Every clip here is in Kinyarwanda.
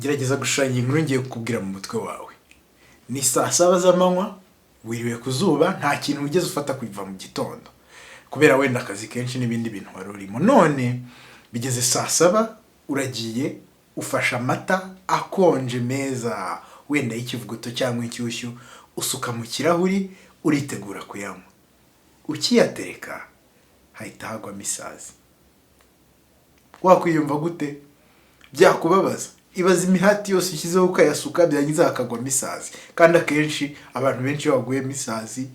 gerageza gushushanya inkuru ngiye kukubwira mu mutwe wawe. Ni saa 7 z'amanywa, wiriwe ku zuba, nta kintu ugeze ufata kuva mu gitondo kubera wenda akazi kenshi n'ibindi bintu wari urimo. None bigeze saa 7 uragiye ufasha amata akonje meza, wenda y'ikivuguto cyangwa inshyushyu, usuka mu kirahuri uritegura kuyanywa. Ukiyatereka hahita hagwamo isazi. Wakwiyumva gute? Byakubabaza. Ibaza imihati yose ushyizeho ukayasuka byangiza hakagwamo isazi. Kandi akenshi abantu benshi baguyemo isazi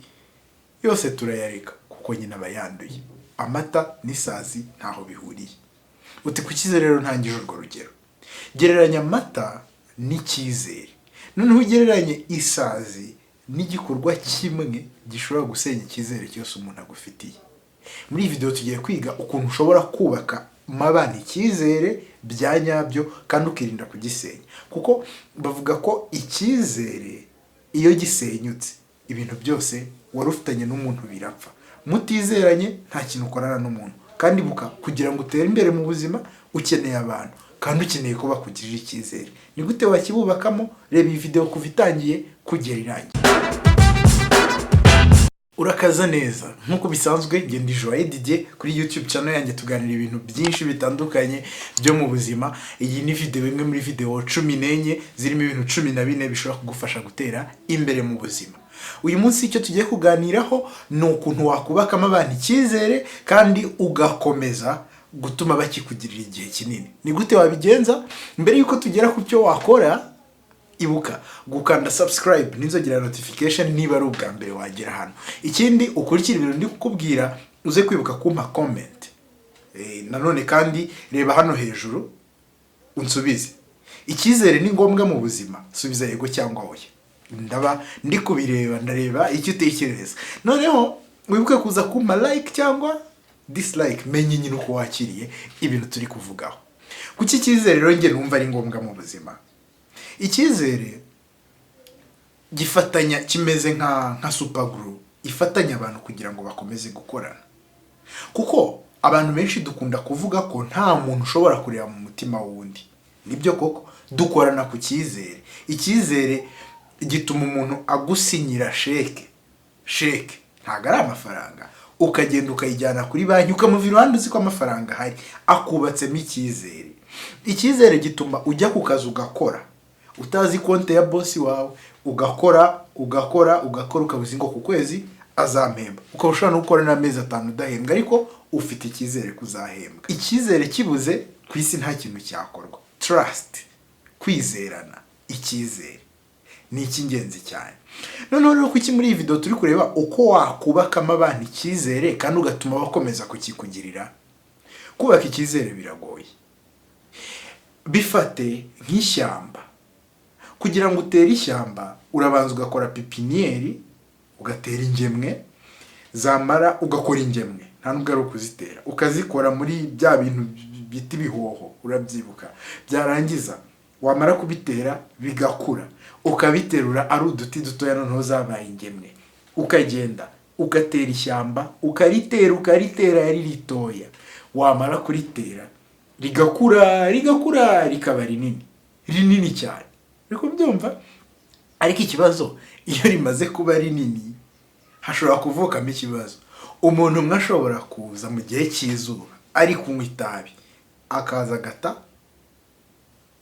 yose turayareka kuko nyine abayanduye. Amata n'isazi ntaho bihuriye. Uti kukize rero ntangije urwo rugero. Gereranya amata n'icyizere. Noneho ugereranye isazi n'igikorwa kimwe gishobora gusenya icyizere cyose umuntu agufitiye. Muri iyi video tugiye kwiga ukuntu ushobora kubaka mabana icyizere bya nyabyo kandi ukirinda kugisenya. Kuko bavuga ko icyizere iyo gisenyutse ibintu byose wari ufitanye n'umuntu birapfa. Mutizeranye nta kintu ukorana n'umuntu. Kandi kugira ngo utere imbere mu buzima ukeneye abantu kandi ukeneye ko bakugirira icyizere. Ni gute wakibubakamo? Reba iyi video kuva itangiye kugera irangiye. Urakaza neza. Nkuko bisanzwe ngende Joye Didier kuri YouTube channel yanjye tuganira ibintu byinshi bitandukanye byo mu buzima. Iyi ni video imwe muri video 14 zirimo ibintu 14 bishobora kugufasha gutera imbere mu buzima. Uyu munsi icyo tugiye kuganiraho ni ukuntu wakubakamo abantu icyizere kandi ugakomeza gutuma bakikugirira igihe kinini. Ni gute wabigenza? Mbere yuko tugera ku cyo wakora, ibuka gukanda subscribe n'inzogera notification niba ari ubwa mbere wagera hano. Ikindi ukurikira ibintu ndi kukubwira uze kwibuka kumpa comment. Nanone kandi reba hano hejuru unsubize. Icyizere ni ngombwa mu buzima? Subiza yego cyangwa oya. Ndaba ndi kubireba, ndareba icyo utekereza. Noneho wibuke kuza kumpa like cyangwa dislike, menye nyine uko wakiriye ibintu turi kuvugaho. Kuki icyizere rero nge numva ari ngombwa mu buzima? Icyizere gifatanya kimeze nka super glue, ifatanya abantu kugira ngo bakomeze gukorana. Kuko abantu benshi dukunda kuvuga ko nta muntu ushobora kureba mu mutima wundi. Nibyo koko, dukorana ku cyizere. Icyizere gituma umuntu agusinyira sheke ntago ari amafaranga, ukagenda ukayijyana kuri banki ukamuvira iruhande uzi ko amafaranga ahari, akubatsemo icyizere. Icyizere gituma ujya ku kazi ugakora utazi konte ya bosi wawe, ugakora ukabuzi ngo ku kwezi azampemba, ukaba ushobora no gukora n'amezi 5 udahembwa ariko ufite icyizere kuzahembwa. Icyizere kibuze ku isi nta kintu cyakorwa. Trust, kwizerana, icyizere ni icy'ingenzi cyane. Noneho rero kuki muri iyi video turi kureba uko wakubakamo abantu icyizere kandi ugatuma bakomeza kukikugirira? Kubaka icyizere biragoye. Bifate nk'ishyamba. Kugira ngo utere ishyamba urabanza ugakora pipinieri, ugatera ingemwe, zamara ugakora ingemwe, nta nubwo ari ukuzitera, ukazikora muri bya bintu bita ibihoho, urabyibuka. Byarangiza wamara kubitera bigakura, ukabiterura ari uduti dutoya noneho zabaye ingemwe, ukagenda ugatera ishyamba, ukaritera yari ritoya, wamara kuritera rigakura rikaba rinini cyane. Ariko byumva, ariko ikibazo iyo rimaze kuba rinini hashobora kuvukamo ikibazo. Umuntu umwe ashobora kuza mu gihe cy'izuba ari kunywa itabi, akaza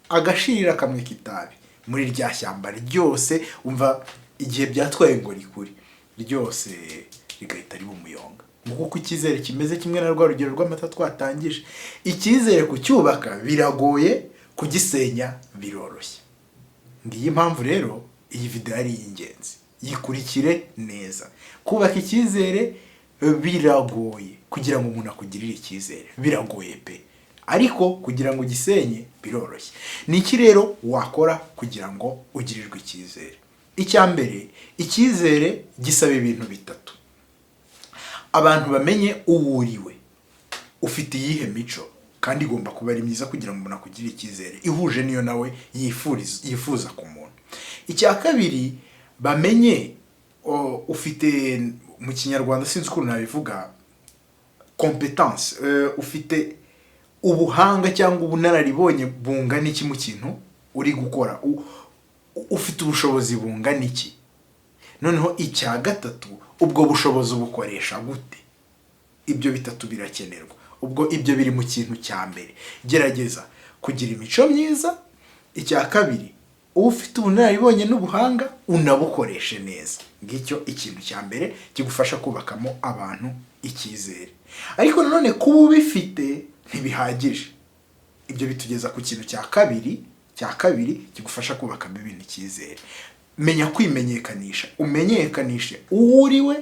agashirira kamwe kitabi muri rya shyamba ryose, umva igihe byatwaye ngo rikuri ryose rigahita riba umuyonga. Kuko icyizere kimeze kimwe na rwa rugero rw'amata twatangije. Icyizere kucyubaka biragoye, kugisenya biroroshye. Ngiyi impamvu rero iyi video ari ingenzi, yikurikire neza. Kubaka icyizere biragoye, kugira ngo umuntu akugirire icyizere biragoye pe, ariko kugira ngo gisenye biroroshye. Ni iki rero wakora kugira ngo ugirirwe icyizere? Icya mbere, icyizere gisaba ibintu bitatu. Abantu bamenye uwo uriwe, ufite iyihe mico kandi igomba kuba ari myiza kugira ngo umuntu akugirire icyizere, ihuje niyo nawe yifuza ku muntu. Icya kabiri, bamenye ufite, mu kinyarwanda sinzi ukuntu nabivuga, competence, ufite ubuhanga cyangwa ubunararibonye bungana iki mu kintu uri gukora ufite ubushobozi bungana iki. Noneho icya gatatu, ubwo bushobozi ubukoresha gute. Ibyo bitatu birakenerwa. Ubwo ibyo biri mu kintu cya mbere. Gerageza kugira imico myiza. Icya kabiri, ufite ubunararibonye n'ubuhanga unabukoreshe neza. Ngicyo ikintu cya mbere kigufasha kubakamo abantu icyizere. Ariko nanone kuba ubifite ntibihagije. Ibyo bitugeza ku kintu cya kabiri kigufasha kubakamo ibintu icyizere. Menya kwimenyekanisha. Umenyekanishe uwo uriwe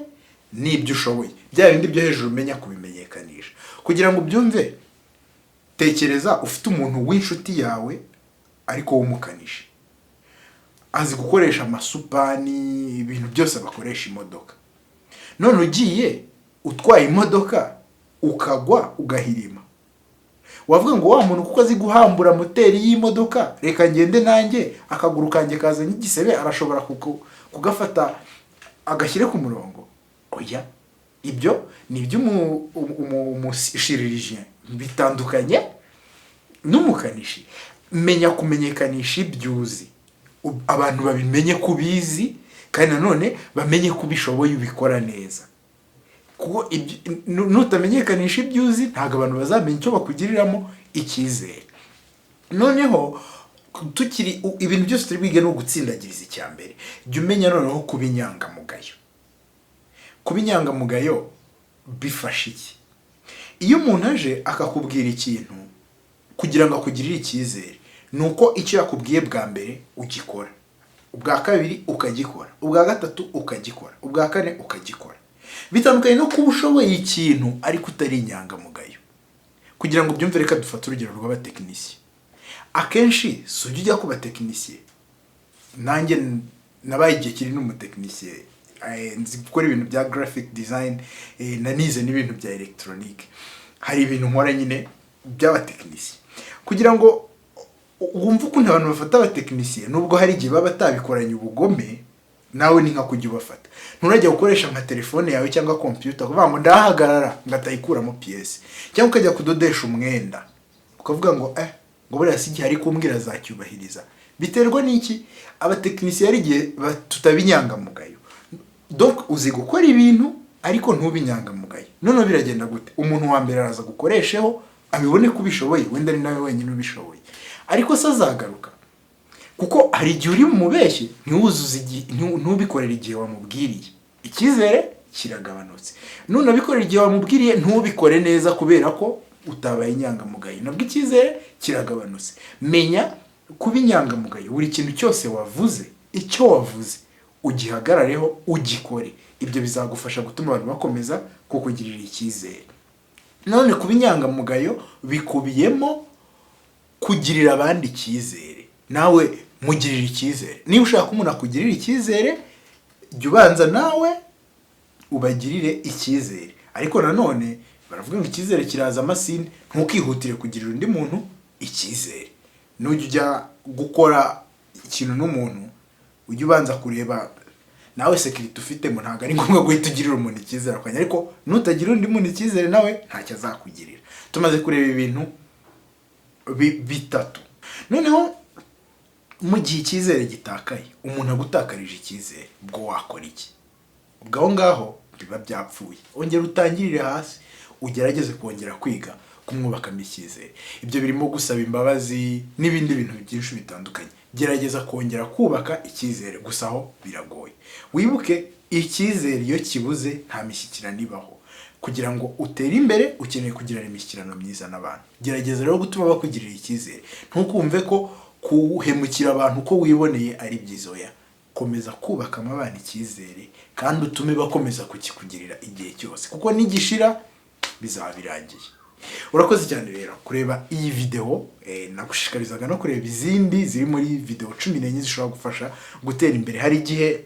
n'ibyo ushoboye. Bya bindi byo hejuru umenya kubimenyekanisha. Kugira ngo ubyumve, tekereza ufite umuntu w'inshuti yawe ariko w'umukanishi. Azi gukoresha amasupani, ibintu byose bakoresha imodoka. None ugiye utwaye imodoka ukagwa ugahirima. Wavuga ngo wa muntu kuko azi guhambura moteri y'imodoka, reka ngende nanjye akaguru kanjye kazanye igisebe arashobora kugafata agashyire ku murongo. Oya, ibyo ni iby'umushiririje bitandukanye n'umukanishi. Menya kumenyekanisha ibyuzi, abantu babimenye kubizi, kandi nanone bamenye kubishoboye ubikora neza. Kuko nutamenyekanisha ibyuzi ntabwo abantu bazamenya icyo bakugiriramo icyizere. Noneho tukiri ibintu byose turi bwige no gutsindagiriza icya mbere. Jya umenya noneho kuba inyangamugayo. Kuba inyangamugayo bifasha iki? Iyo umuntu aje akakubwira ikintu kugira ngo akugirire icyizere, nuko icyo yakubwiye bwa mbere ugikora, ubwa kabiri ukagikora, ubwa gatatu ukagikora, ubwa kane ukagikora. Bitandukanye no kuba ushoboye ikintu ariko utari inyangamugayo. Kugira ngo byumve, reka dufate urugero rw'abatekinisiye. Akenshi si ujya ujya ku batekinisiye. Nanjye nabaye igihe kiri n'umutekinisiye, nzi gukora ibintu bya graphic design, nanize n'ibintu bya electronique. Hari ibintu nkora nyine by'abatekinisiye. Kugira ngo wumve ukuntu abantu bafata abatekinisiye, nubwo hari igihe baba batabikoranye ubugome, nawe ni nka kujya ubafata. Nturajya gukoresha nka telefone yawe cyangwa computer kuvuga ngo ndahagarara ngatayikuramo PS, cyangwa ukajya kudodesha umwenda ukavuga ngo ngo buriya si igihe ari kumbwira azacyubahiriza. Biterwa n'iki? Abatekinisiye ari igihe tutabinyangamugayo. Donc uzi gukora ibintu ariko ntubinyangamugayo. None biragenda gute? Umuntu wa mbere araza gukoresheho abibone kubishoboye, wenda ni nawe wenyine ubishoboye, ariko se azagaruka. Kuko hari igihe uri mu mubeshyi ntubikorera igihe wamubwiriye, icyizere kiragabanutse. None abikorera igihe wamubwiriye ntubikore neza kubera ko utabaye inyangamugayo, nabwo icyizere kiragabanutse. Menya kuba inyangamugayo. Buri kintu cyose wavuze, icyo wavuze ugihagarareho, ugikore. Ibyo bizagufasha gutuma abantu bakomeza kukugirira icyizere. None kuba inyangamugayo bikubiyemo kugirira abandi icyizere. Nawe mugirira icyizere. Niba ushaka umuntu akugirira icyizere, jya ubanza nawe ubagirire icyizere. Ariko nanone baravuga ngo icyizere kiraza amasinde. Ntukihutire kugirira undi muntu icyizere. Nujya ujya gukora ikintu n'umuntu, ujya ubanza kureba nawe security ufitemo. Ntabwo ari ngombwa guhita ugirira umuntu icyizere akanya, ariko nutagira undi muntu icyizere nawe ntacyo azakugirira. Tumaze kureba ibintu bitatu. Noneho mu gihe icyizere gitakaye, umuntu agutakarije icyizere, ubwo wakora iki? Ubwo aho ngaho biba byapfuye. Ongera utangirire hasi, ugerageze kongera kwiga kumwubakamo icyizere. Ibyo birimo gusaba imbabazi n'ibindi bintu byinshi bitandukanye. Gerageza kongera kubaka icyizere, gusa aho biragoye. Wibuke, icyizere iyo kibuze nta mishyikirano ibaho. Kugira ngo utere imbere ukeneye kugirana imishyikirano myiza n'abantu. Gerageza rero gutuma bakugirira icyizere. Ntukumve ko kuhemukira abantu uko wiboneye ari byiza. Oya, komeza kubakamo abantu icyizere kandi utume bakomeza kukikugirira igihe cyose, kuko nigishira bizaba birangiye. Urakoze cyane rero kureba iyi video. Nagushishikarizaga no kureba izindi ziri muri video 14 zishobora gufasha gutera imbere. Hari igihe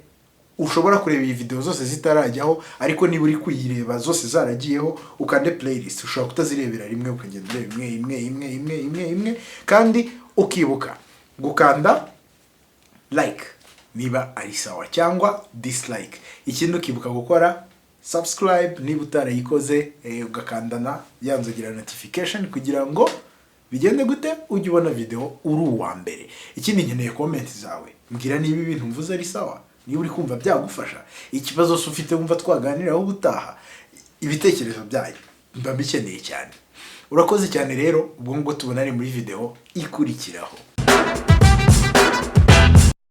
ushobora kureba iyi video zose zitarajyaho, ariko niba uri kuyireba zose zaragiyeho ukande playlist, ushobora kutazirebera rimwe ukagenda ureba imwe, kandi ukibuka gukanda like niba ari sawa cyangwa dislike. Ikindi ukibuka gukora subscribe niba utarayikoze, ugakandana yanzogera notification kugira ngo bigende gute ujye ubona video uri uwa mbere. Ikindi nkeneye comment zawe, mbwira niba ibintu mvuze ari sawa, niba uri kumva byagufasha, ikibazo se ufite wumva twaganiraho ubutaha, ibitekerezo byanyu mba mbikeneye cyane. Urakoze cyane rero, ubwo ngubwo tubonane muri video ikurikiraho.